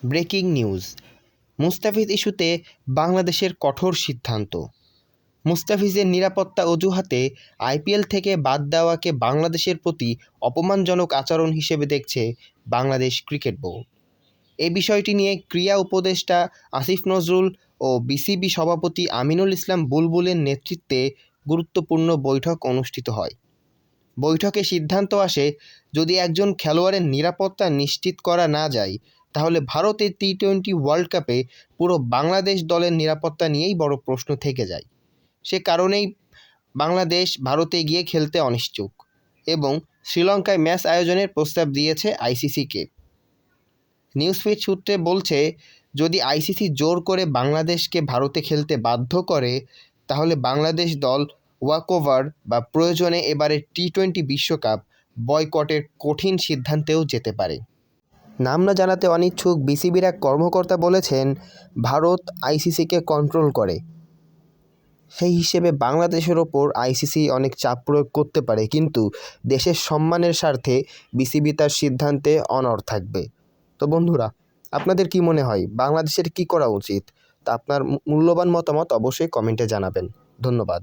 Breaking news, Mustafiz ইস্যুতে বাংলাদেশের কঠোর সিদ্ধান্ত। মুস্তাফিজের নিরাপত্তা অজুহাতে আইপিএল থেকে বাদ দেওয়াকে বাংলাদেশের প্রতি অপমানজনক আচরণ হিসেবে দেখছে বাংলাদেশ ক্রিকেট বোর্ড। এই বিষয়টি নিয়ে ক্রীড়া উপদেষ্টা আসিফ নজরুল ও বিসিবি সভাপতি আমিনুল ইসলাম বুলবুলের নেতৃত্বে গুরুত্বপূর্ণ বৈঠক অনুষ্ঠিত হয়। বৈঠকে সিদ্ধান্ত আসে, যদি একজন খেলোয়াড়ের নিরাপত্তা নিশ্চিত করা না যায়, তাহলে ভারতের টি-20 ওয়ার্ল্ড কাপে পুরো বাংলাদেশ দলের নিরাপত্তা নিয়েই বড় প্রশ্ন থেকে যায়। সে কারণেই বাংলাদেশ ভারতে গিয়ে খেলতে অনিচ্ছুক এবং শ্রীলঙ্কায় ম্যাচ আয়োজনের প্রস্তাব দিয়েছে আইসিসিকে। নিউজফিড সূত্রে বলছে, যদি আইসিসি জোর করে বাংলাদেশকে ভারতে খেলতে বাধ্য করে, তাহলে বাংলাদেশ দল ওয়াকওভার বা প্রয়োজনে এবারের টি-20 বিশ্বকাপ বয়কটের কঠিন সিদ্ধান্তেও যেতে পারে। নাম না জানাতে অনিচ্ছুক বিসিবির এক কর্মকর্তা বলেছেন, ভারত আইসিসিকে কন্ট্রোল করে, সেই হিসেবে বাংলাদেশের ওপর আইসিসি অনেক চাপ প্রয়োগ করতে পারে, কিন্তু দেশের সম্মানের স্বার্থে বিসিবি তার সিদ্ধান্তে অনড় থাকবে। তো বন্ধুরা, আপনাদের কি মনে হয় বাংলাদেশের কি করা উচিত? তা আপনার মূল্যবান মতামত অবশ্যই কমেন্টে জানাবেন। ধন্যবাদ।